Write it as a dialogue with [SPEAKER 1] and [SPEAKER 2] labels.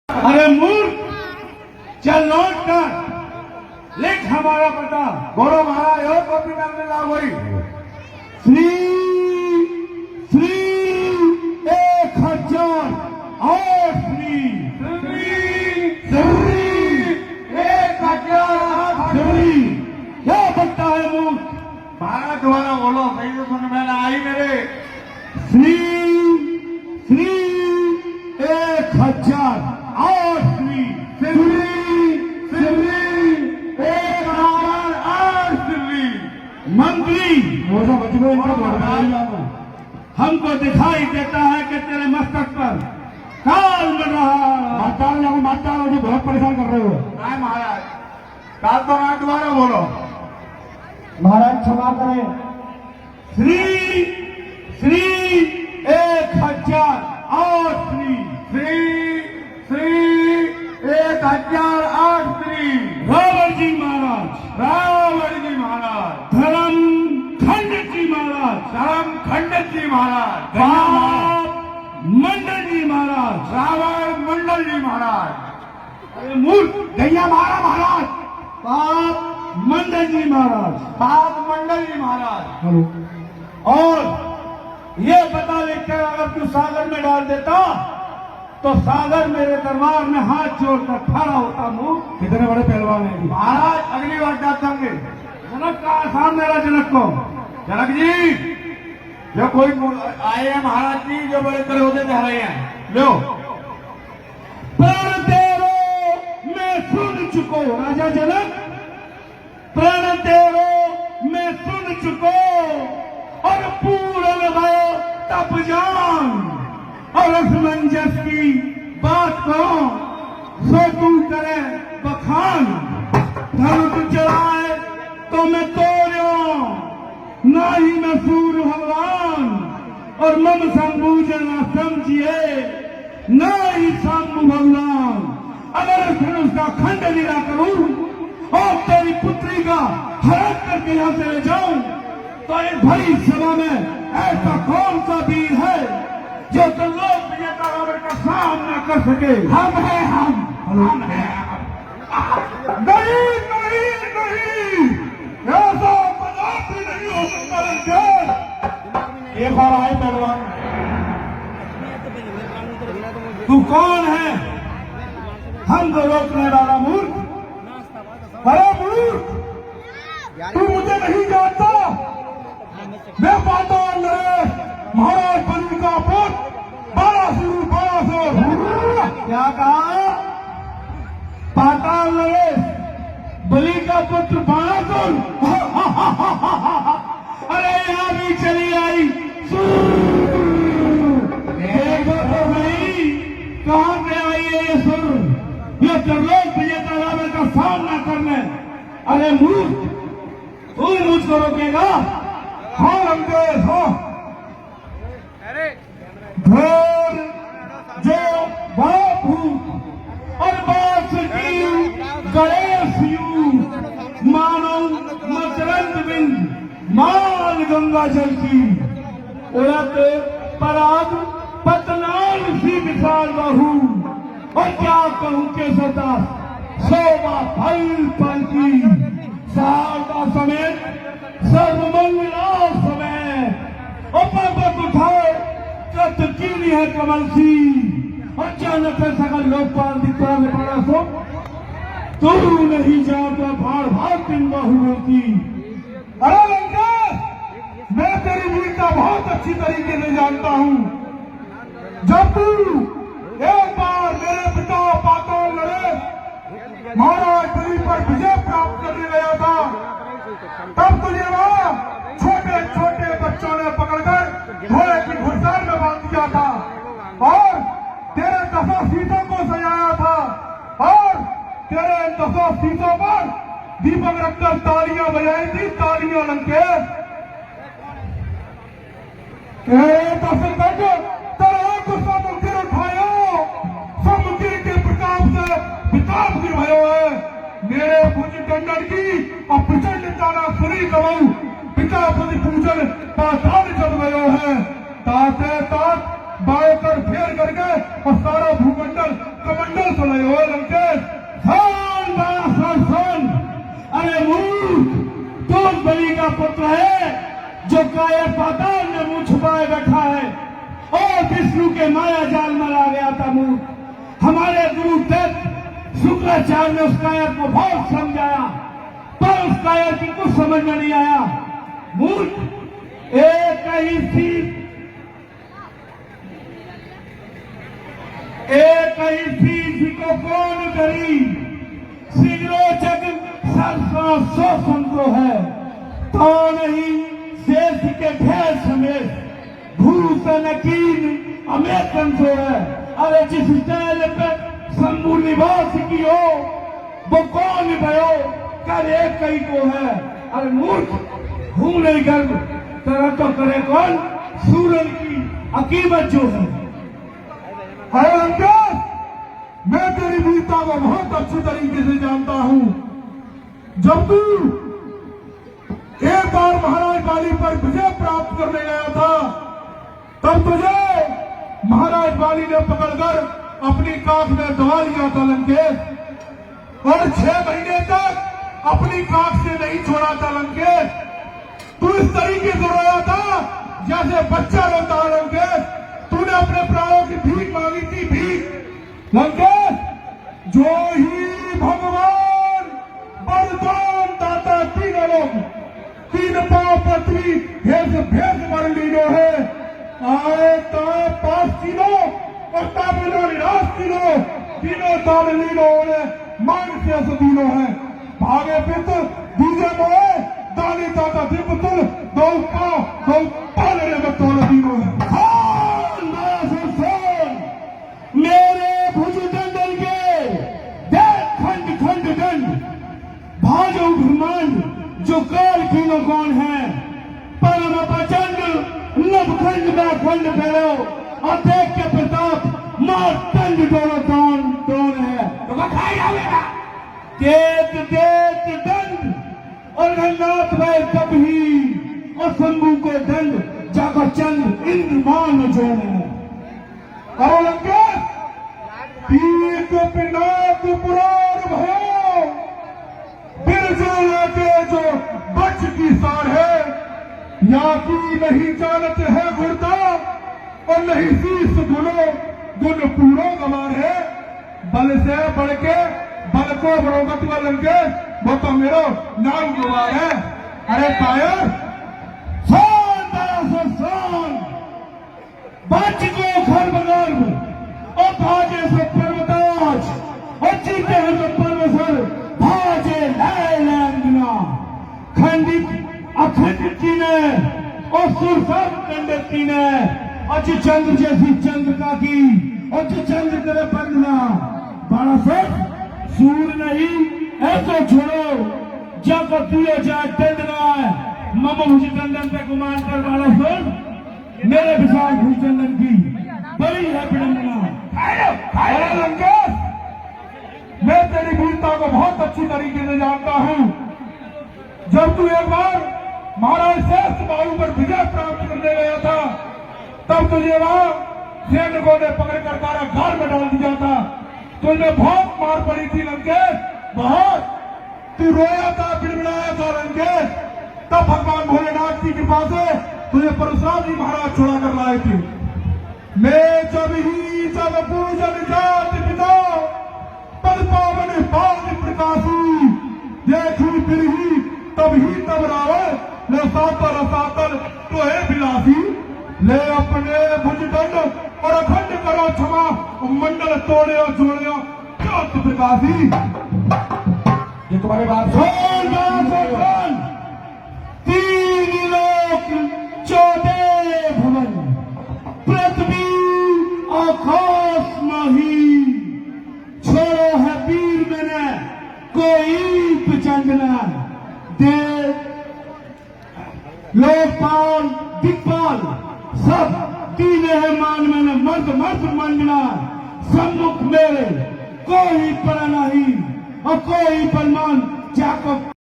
[SPEAKER 1] अरे मूर्ख, चल नोट कर, लिख हमारा पता।
[SPEAKER 2] बोलो महाराज, और कॉपी करने ला वही
[SPEAKER 1] श्री श्री 1000 और श्री श्री
[SPEAKER 2] 1000
[SPEAKER 1] श्री। क्या बनता है मूर्ख?
[SPEAKER 2] महाराज दोबारा बोलो, सही से सुन में ना आई मेरे।
[SPEAKER 1] श्री श्री 1000 और श्री
[SPEAKER 2] श्री 1000 और श्री।
[SPEAKER 1] मंत्री हमको दिखाई देता है कि तेरे मस्तक पर काल बन रहा है।
[SPEAKER 2] माता मुझे बहुत परेशान कर रहे हो। नहीं महाराज, काल तो मैं दोबारा बोलो।
[SPEAKER 3] महाराज क्षमा करें।
[SPEAKER 1] श्री श्री 1000 और श्री
[SPEAKER 2] श्री 1000 और श्री।
[SPEAKER 1] रावण जी महाराज,
[SPEAKER 2] रावण जी महाराज,
[SPEAKER 1] धर्म खंड जी महाराज,
[SPEAKER 2] धर्म खंड जी महाराज,
[SPEAKER 1] पाप मंडल जी महाराज,
[SPEAKER 2] रावण मंडल जी महाराज।
[SPEAKER 1] अरे मूर्ख,
[SPEAKER 2] गैया मारा महाराज,
[SPEAKER 1] पाप मंडल जी महाराज।
[SPEAKER 2] पाप मंडल जी महाराज।
[SPEAKER 1] और ये बता लेकर अगर तू सागर में डाल देता तो सागर मेरे दरबार में हाथ जोड़कर खड़ा होता। मूर्ख,
[SPEAKER 2] कितने बड़े पहलवान हैं महाराज। अगली बार डालेंगे।
[SPEAKER 1] जनक का आसान मेरा जनक को।
[SPEAKER 2] जनक जी, जो कोई आए हैं महाराज जी, जो बड़े बड़े होते जा रहे हैं, लो।
[SPEAKER 1] प्रण तेरो मैं सुन चुको राजा जनक, प्रण तेरो मैं सुन चुको और पूर्ण भयो तप जान और असमंजस की बात करो सो तू करे बखान। धनुष चलाए तो मैं तोड़ो ना ही मैं सूर्य भगवान और मम संबूझन न समझिए ना ही शंभु भगवान। अगर फिर उसका खंड लीला करूं और तेरी पुत्री का हरण करके यहां से ले जाऊं तो इस भरी सभा में ऐसा कौन सा वीर है जो तो लोक विजेता रावण का सामना कर सके? हम हैं हम हैं।
[SPEAKER 2] नहीं नहीं नहीं, ऐसा पदार्थ ही नहीं हो सकता रंजन।
[SPEAKER 1] एक बार आए पहलवान, तू कौन है हमको रोकने वाला? मूर्ख,
[SPEAKER 2] अरे मूर्ख, तू मुझे नहीं जानता। मैं पाताल नरेश, महाराज बलि का पुत्र, बालासुर।
[SPEAKER 1] क्या कहा? पाताल नरेश, बलि का पुत्र बाणासुर। अरे यहाँ भी चली आई। देखो तो नहीं कहां से आई है ये सुर, ये त्रिलोक विजेता रावण का सामना करने। अरे मूर्ख, तू मुझको रोकेगा?
[SPEAKER 2] हाँ रंगेश, हाँ। घोर जो भूत
[SPEAKER 1] और बासुकी गणेश यू मानव मकरंद बिंद माल गंगा जल की उड़त पराग पतनाल सी विशाल बाहू। और क्या कहूं के सता शोभा फल फल की शारदा समेत सर्वमंगला समेत और पर्वत उठाए कीनी है कमल सी। अचानक है सकल लोकपाल दिखा में पड़ा सो तू नहीं जानता भाड़ भाड़ दिन बहुओं की।
[SPEAKER 2] अरे लंकेश, मैं तेरी वीरता बहुत अच्छी तरीके से जानता हूँ। जब तू एक बार मेरे पिता पाताल नरेश महाराज बलि पर विजय प्राप्त करने गया था, तब तुझे वहां छोटे छोटे बच्चों ने पकड़कर घोड़े की घुड़सवार में बांध दिया था और तेरे 10 सीटों को सजाया था और तेरे 10 सीटों पर दीपक रखकर तालियां बजाई थी। तालियां लंकेश, तेरे गुस्सा मुक्तिर उठायो, समुद्र के प्रताप से विताप गिरवायो है। मेरे भुज टंडन की और प्रचंड तारा सुरी कमाऊ पिता प्रति पूजन पाताल चल गयो है। ताते तात बाएं कर फेर करके और सारा भूमंडल कमंडल
[SPEAKER 1] के माया जाल में आ गया था मूर्ख। हमारे गुरु दत्त शुक्राचार्य ने उस कायर को बहुत समझाया, पर उस कायर की कुछ समझ में नहीं आया। मूर्ख एक ही चीज को कौन करी, सिगरोचक सरसा सो संतो है तो नहीं शेष के ढेर समेत भूषण कीन अमेर कंसो है। अरे जिस स्टाइल पे शंभु निवास की हो वो कौन भयो कर एक कई को है। अरे मूर्ख हूं नहीं गर्व तरह तो करे कौन, सूरज की अकीमत जो है।
[SPEAKER 2] अरे लंकेश, मैं तेरी वीरता को बहुत अच्छी तरीके से जानता हूं। जब तू एक बार महाराज बाली पर विजय प्राप्त करने गया था, तब तुझे महाराज बाली ने पकड़कर अपनी काख में दबा लिया था लंकेश, और 6 महीने तक अपनी काख से नहीं छोड़ा था लंकेश। तू इस तरीके से रोया था जैसे बच्चा रोता है लंकेश। तूने अपने प्राणों की भीख मांगी थी, भीख लंकेश। जो ही भगवान वरदान दाता तीनों लोग, 3 पांव पृथ्वी भेष भेष मर लीनो है, आए ताए पास तीनों और ताबेलो निराश तीनों ताब लीनो ने मान से सदीनो है। भागे पित दूजे मोए दानी दाता दिपतुल दो पाले में तोल दीनो है।
[SPEAKER 1] मेरे भुज दंडल के देख खंड खंड दंड भाजो ब्रह्मांड जो काल तीनों कौन है, परम प्रचंड नवखंड में खंड फैलो और देख के प्रताप मार दंड दोनों कौन है। तो खाई आवेगा देत देत दंड और रंगनाथ भाई कभी और शंभू को दंड जाकर चंद इंद्रमान जो है।
[SPEAKER 2] अरे लंकेश, पीक पिनाक पुराण भयो बिरजो लेके जो बच की सार है, या की नहीं जानत है गुरदा और नहीं शीस गुण पूरो गवार है। बल से बढ़ के बल को बरोगत हुआ लंकेश, वो तो मेरा नाम गवार है। अरे कायर
[SPEAKER 1] बच को खर्ब गर्भ और भाजे से पर्वताज और जीते हैं तो परमेश्वर भाजे लैलैंगना खंडित अखंडित की ने और सुरसर खंडित की ने और जो चंद्र जैसी चंद्रिका की और जो चंद्र करे बंदना बड़ा सर सूर्य नहीं ऐसा छोड़ो जब दियो जाए दंडना मम मुझे दंडन पे गुमान कर वाला सर मेरे विशाल भूचंदन की बड़ी है विडंबना।
[SPEAKER 2] अरे लंकेश, मैं तेरी वीरता को बहुत अच्छी तरीके से जानता हूं। जब तू एक बार महाराज श्रेष्ठ बाहु पर विजय प्राप्त करने गया था, तब तुझे वहां सैनिकों ने पकड़कर कारागार में डाल दिया था। तुझे बहुत मार पड़ी थी लंकेश, बहुत। तू रोया था, बिड़बिड़ाया था लंकेश। तब भगवान भोलेनाथ की कृपा से तुझे परशुराम जी महाराज छोड़ा कर लाए थे। मैं जब पूजन जाति पिता पद पावन पाद प्रकाशी देखी फिर ही तब रावण ले सातल तो है बिलासी। ले अपने भुजदंड और अखंड करो क्षमा मंडल तोड़े और जोड़े ज्योत प्रकाशी।
[SPEAKER 3] ये तुम्हारी बात
[SPEAKER 1] भगवान 3 लोक 14 भवन पृथ्वी आकाश माही छोड़ो है वीर मैंने कोई प्रचंडना दे लोकपाल दिक्पाल सब तीने है मान मैंने मर्द मंडना सम्मुख मेरे कोई पर नहीं और कोई परमान जाको